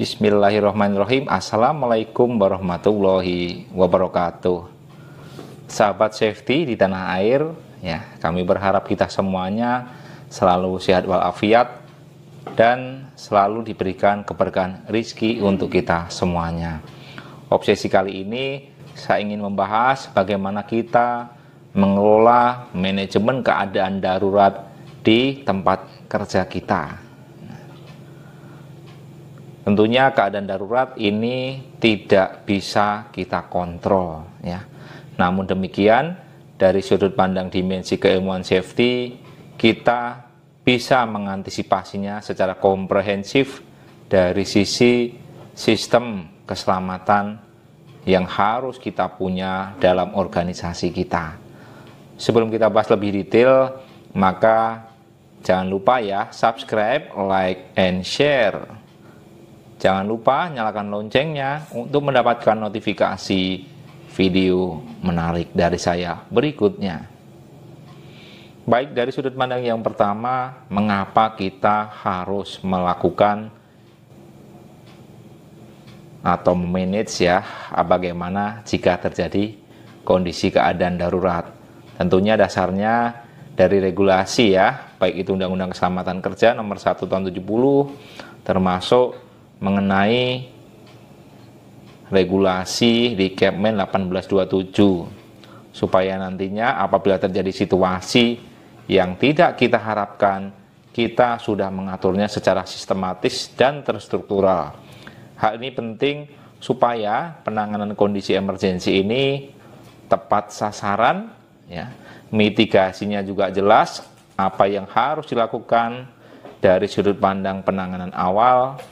Bismillahirrahmanirrahim. Assalamualaikum warahmatullahi wabarakatuh. Sahabat safety di tanah air, ya, kami berharap kita semuanya selalu sehat walafiat dan selalu diberikan keberkahan rizki untuk kita semuanya. Obsesi kali ini saya ingin membahas bagaimana kita mengelola manajemen keadaan darurat di tempat kerja kita. Tentunya keadaan darurat ini tidak bisa kita kontrol, ya. Namun demikian, dari sudut pandang dimensi keilmuan safety, kita bisa mengantisipasinya secara komprehensif dari sisi sistem keselamatan yang harus kita punya dalam organisasi kita. Sebelum kita bahas lebih detail, maka jangan lupa ya, subscribe, like, and share. Jangan lupa nyalakan loncengnya untuk mendapatkan notifikasi video menarik dari saya berikutnya. Baik, dari sudut pandang yang pertama, mengapa kita harus melakukan atau memanage ya, bagaimana jika terjadi kondisi keadaan darurat. Tentunya dasarnya dari regulasi ya, baik itu Undang-Undang Keselamatan Kerja nomor 1 tahun 70, termasuk mengenai regulasi di Kepmen 1827, supaya nantinya apabila terjadi situasi yang tidak kita harapkan, kita sudah mengaturnya secara sistematis dan terstruktural. Hal ini penting supaya penanganan kondisi emergensi ini tepat sasaran, ya, mitigasinya juga jelas, apa yang harus dilakukan dari sudut pandang penanganan awal,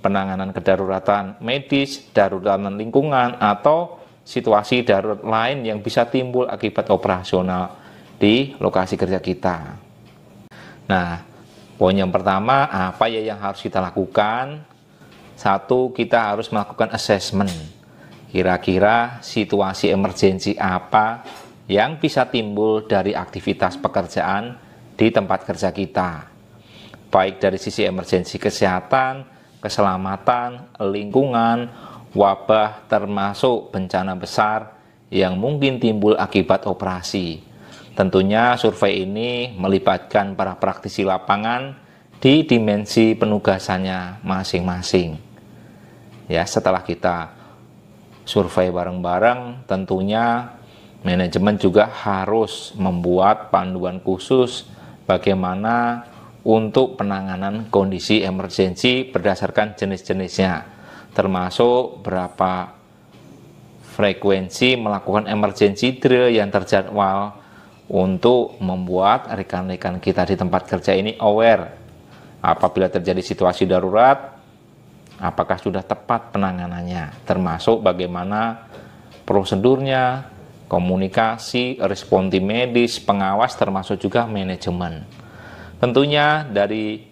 penanganan kedaruratan medis, daruratan lingkungan, atau situasi darurat lain yang bisa timbul akibat operasional di lokasi kerja kita. Nah, poin yang pertama, apa ya yang harus kita lakukan? Satu, kita harus melakukan assessment. Kira-kira situasi emergensi apa yang bisa timbul dari aktivitas pekerjaan di tempat kerja kita. Baik dari sisi emergensi kesehatan, keselamatan, lingkungan, wabah, termasuk bencana besar yang mungkin timbul akibat operasi. Tentunya survei ini melibatkan para praktisi lapangan di dimensi penugasannya masing-masing. Ya, setelah kita survei bareng-bareng, tentunya manajemen juga harus membuat panduan khusus bagaimana untuk penanganan kondisi emergensi berdasarkan jenis-jenisnya, termasuk berapa frekuensi melakukan emergency drill yang terjadwal untuk membuat rekan-rekan kita di tempat kerja ini aware apabila terjadi situasi darurat, apakah sudah tepat penanganannya, termasuk bagaimana prosedurnya, komunikasi, respon tim medis, pengawas, termasuk juga manajemen. Tentunya dari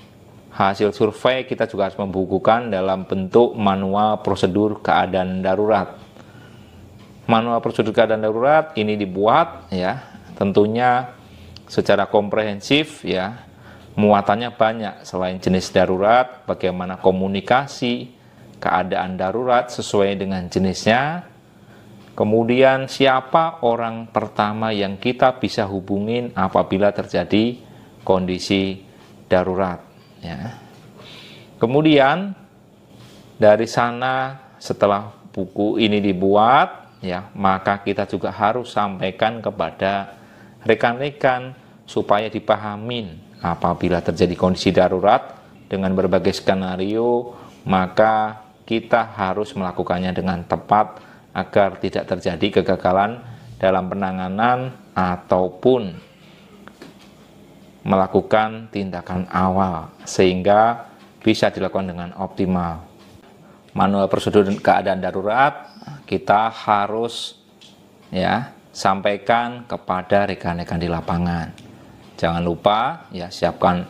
hasil survei kita juga harus membukukan dalam bentuk manual prosedur keadaan darurat. Manual prosedur keadaan darurat ini dibuat ya, tentunya secara komprehensif ya, muatannya banyak. Selain jenis darurat, bagaimana komunikasi keadaan darurat sesuai dengan jenisnya. Kemudian siapa orang pertama yang kita bisa hubungin apabila terjadi kondisi darurat ya. Kemudian dari sana setelah buku ini dibuat ya, maka kita juga harus sampaikan kepada rekan-rekan supaya dipahamin apabila terjadi kondisi darurat dengan berbagai skenario, maka kita harus melakukannya dengan tepat agar tidak terjadi kegagalan dalam penanganan ataupun melakukan tindakan awal sehingga bisa dilakukan dengan optimal. Manual prosedur keadaan darurat kita harus ya sampaikan kepada rekan-rekan di lapangan. Jangan lupa ya, siapkan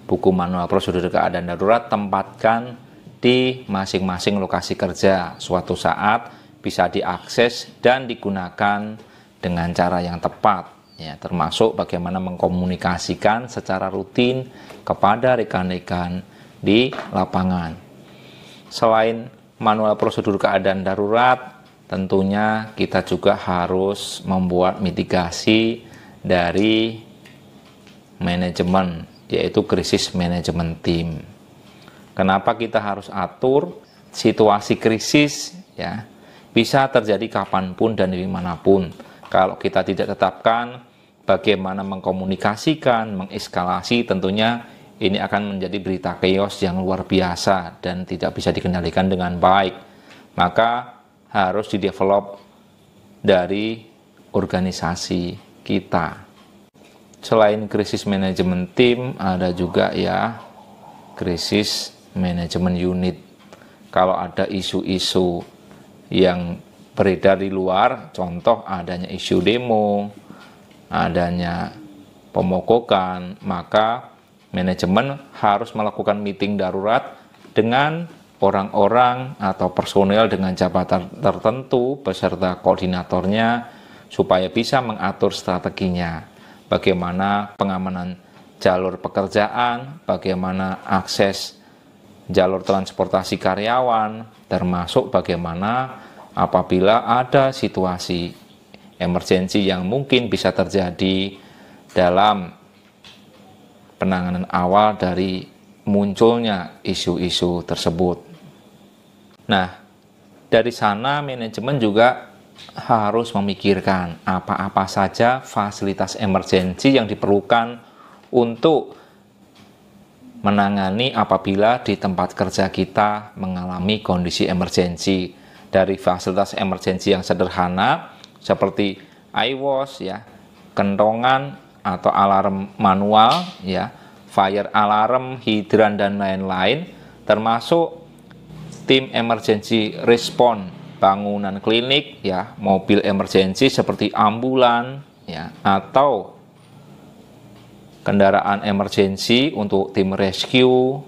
buku manual prosedur keadaan darurat, tempatkan di masing-masing lokasi kerja. Suatu saat bisa diakses dan digunakan dengan cara yang tepat ya, termasuk bagaimana mengkomunikasikan secara rutin kepada rekan-rekan di lapangan. Selain manual prosedur keadaan darurat, tentunya kita juga harus membuat mitigasi dari manajemen, yaitu krisis manajemen tim. Kenapa kita harus atur situasi krisis? Ya, bisa terjadi kapanpun dan dimanapun. Kalau kita tidak tetapkan bagaimana mengkomunikasikan, mengeskalasi, tentunya ini akan menjadi berita chaos yang luar biasa dan tidak bisa dikendalikan dengan baik. Maka harus didevelop dari organisasi kita. Selain krisis manajemen tim, ada juga ya krisis manajemen unit. Kalau ada isu-isu yang beredar di luar, contoh adanya isu demo, adanya pemogokan, maka manajemen harus melakukan meeting darurat dengan orang-orang atau personel dengan jabatan tertentu beserta koordinatornya supaya bisa mengatur strateginya. Bagaimana pengamanan jalur pekerjaan, bagaimana akses jalur transportasi karyawan, termasuk bagaimana apabila ada situasi emergensi yang mungkin bisa terjadi dalam penanganan awal dari munculnya isu-isu tersebut. Nah, dari sana manajemen juga harus memikirkan apa-apa saja fasilitas emergensi yang diperlukan untuk menangani apabila di tempat kerja kita mengalami kondisi emergensi. Dari fasilitas emergensi yang sederhana seperti iWash ya, kentongan atau alarm manual ya, fire alarm, hidran dan lain-lain, termasuk tim emergency response, bangunan klinik ya, mobil emergency seperti ambulan ya, atau kendaraan emergency untuk tim rescue.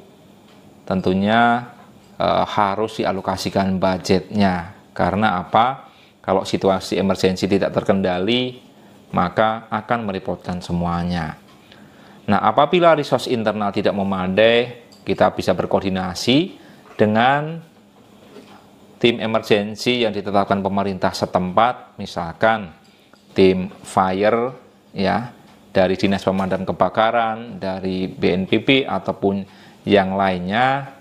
Tentunya harus dialokasikan budgetnya. Karena apa? Kalau situasi emergensi tidak terkendali, maka akan merepotkan semuanya. Nah, apabila resource internal tidak memadai, kita bisa berkoordinasi dengan tim emergensi yang ditetapkan pemerintah setempat, misalkan tim fire ya, dari Dinas Pemadam Kebakaran, dari BNPB ataupun yang lainnya,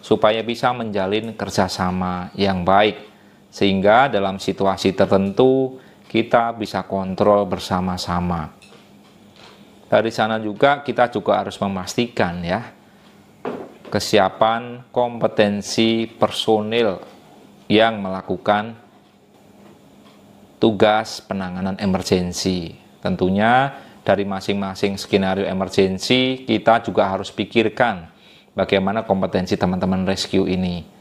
supaya bisa menjalin kerjasama yang baik, sehingga dalam situasi tertentu kita bisa kontrol bersama-sama. Dari sana juga kita juga harus memastikan ya kesiapan kompetensi personil yang melakukan tugas penanganan emergensi. Tentunya dari masing-masing skenario emergensi kita juga harus pikirkan bagaimana kompetensi teman-teman rescue ini.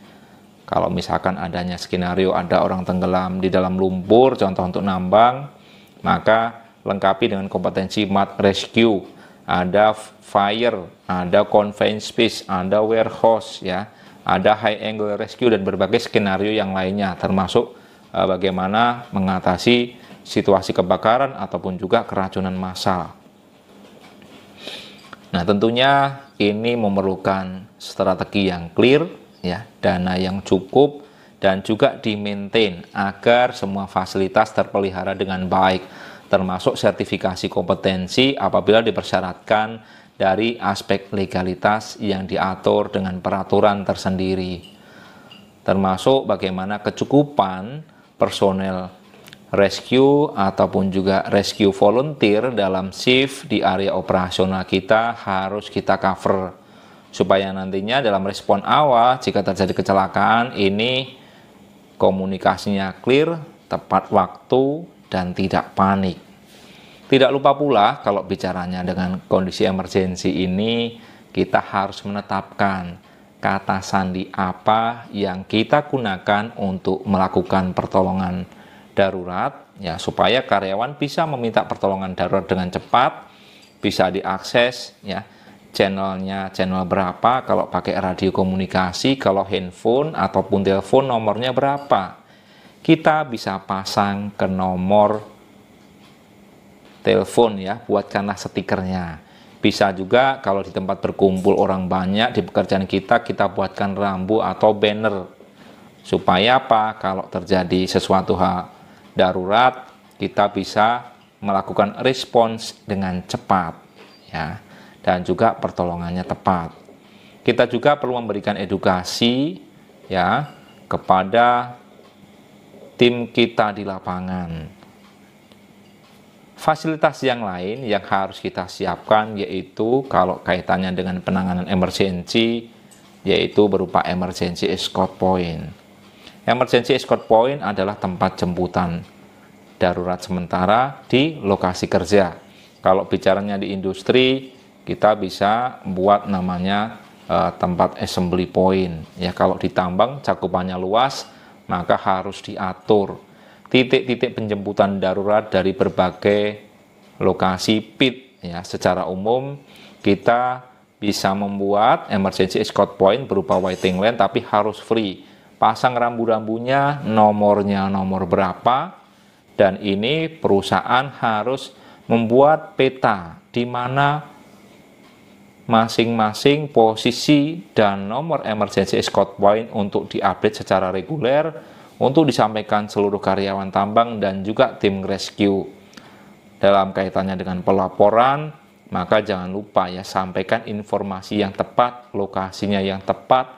Kalau misalkan adanya skenario ada orang tenggelam di dalam lumpur, contoh untuk nambang, maka lengkapi dengan kompetensi mud rescue, ada fire, ada confined space, ada warehouse ya, ada high angle rescue dan berbagai skenario yang lainnya, termasuk bagaimana mengatasi situasi kebakaran ataupun juga keracunan massal. Nah, tentunya ini memerlukan strategi yang clear ya, dana yang cukup dan juga di-maintain agar semua fasilitas terpelihara dengan baik, termasuk sertifikasi kompetensi apabila dipersyaratkan dari aspek legalitas yang diatur dengan peraturan tersendiri, termasuk bagaimana kecukupan personel rescue ataupun juga rescue volunteer dalam shift di area operasional kita harus kita cover, supaya nantinya dalam respon awal jika terjadi kecelakaan ini komunikasinya clear, tepat waktu, dan tidak panik. Tidak lupa pula kalau bicaranya dengan kondisi emergensi ini, kita harus menetapkan kata sandi apa yang kita gunakan untuk melakukan pertolongan darurat ya, supaya karyawan bisa meminta pertolongan darurat dengan cepat, bisa diakses ya, channelnya channel berapa, kalau pakai radio komunikasi, kalau handphone ataupun telepon nomornya berapa, kita bisa pasang ke nomor telepon ya, buatkanlah stikernya. Bisa juga kalau di tempat berkumpul orang banyak di pekerjaan kita buatkan rambu atau banner. Supaya apa? Kalau terjadi sesuatu hal darurat, kita bisa melakukan respons dengan cepat, ya, dan juga pertolongannya tepat. Kita juga perlu memberikan edukasi, ya, kepada tim kita di lapangan. Fasilitas yang lain yang harus kita siapkan yaitu kalau kaitannya dengan penanganan emergensi, yaitu berupa emergency escort point. Emergency escort point adalah tempat jemputan darurat sementara di lokasi kerja. Kalau bicaranya di industri, kita bisa buat namanya tempat assembly point. Ya, kalau di tambang cakupannya luas, maka harus diatur titik-titik penjemputan darurat dari berbagai lokasi pit. Ya, secara umum kita bisa membuat emergency escort point berupa waiting line, tapi harus free. Pasang rambu-rambunya, nomornya nomor berapa, dan ini perusahaan harus membuat peta di mana masing-masing posisi dan nomor emergency escort point untuk diupdate secara reguler, untuk disampaikan seluruh karyawan tambang dan juga tim rescue. Dalam kaitannya dengan pelaporan, maka jangan lupa ya, sampaikan informasi yang tepat, lokasinya yang tepat,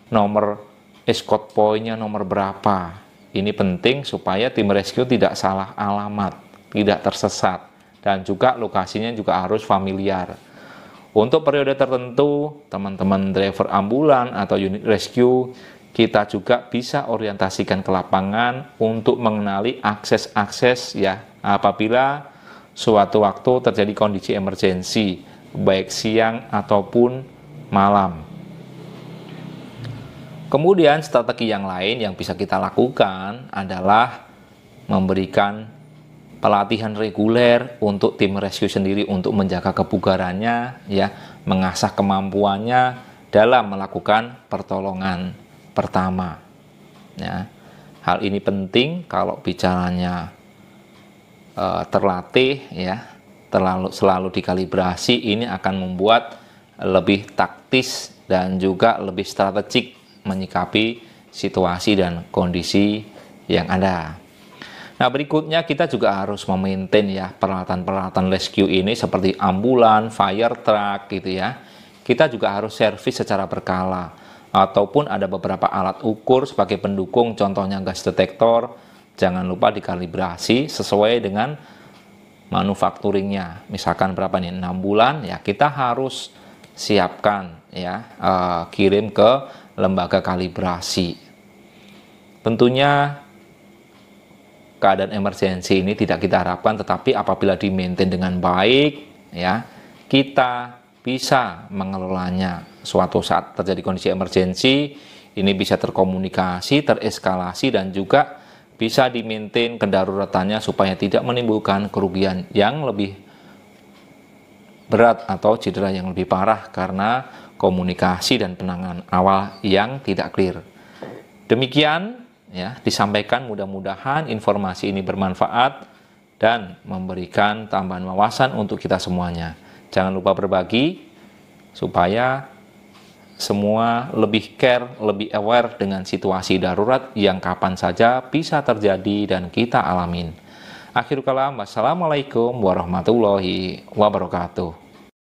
nomor escort point-nya nomor berapa. Ini penting supaya tim rescue tidak salah alamat, tidak tersesat, dan juga lokasinya juga harus familiar. Untuk periode tertentu, teman-teman driver ambulan atau unit rescue, kita juga bisa orientasikan ke lapangan untuk mengenali akses-akses ya apabila suatu waktu terjadi kondisi emergensi, baik siang ataupun malam. Kemudian strategi yang lain yang bisa kita lakukan adalah memberikan pelatihan reguler untuk tim rescue sendiri untuk menjaga kebugarannya, ya, mengasah kemampuannya dalam melakukan pertolongan pertama. Ya, hal ini penting kalau bicaranya terlatih, ya, selalu dikalibrasi. Ini akan membuat lebih taktis dan juga lebih strategik menyikapi situasi dan kondisi yang ada. Nah, berikutnya kita juga harus memaintain ya peralatan-peralatan rescue ini seperti ambulan, fire truck gitu ya. Kita juga harus servis secara berkala, ataupun ada beberapa alat ukur sebagai pendukung, contohnya gas detektor. Jangan lupa dikalibrasi sesuai dengan manufakturingnya. Misalkan berapa nih, 6 bulan ya, kita harus siapkan ya, kirim ke lembaga kalibrasi. Tentunya keadaan emergensi ini tidak kita harapkan, tetapi apabila di-maintain dengan baik ya, kita bisa mengelolanya. Suatu saat terjadi kondisi emergensi, ini bisa terkomunikasi, tereskalasi, dan juga bisa di-maintain kedaruratannya supaya tidak menimbulkan kerugian yang lebih berat atau cedera yang lebih parah karena komunikasi dan penanganan awal yang tidak clear. Demikian ya disampaikan, mudah-mudahan informasi ini bermanfaat dan memberikan tambahan wawasan untuk kita semuanya. Jangan lupa berbagi supaya semua lebih care, lebih aware dengan situasi darurat yang kapan saja bisa terjadi dan kita alamin. Akhirul kalam, wassalamualaikum warahmatullahi wabarakatuh.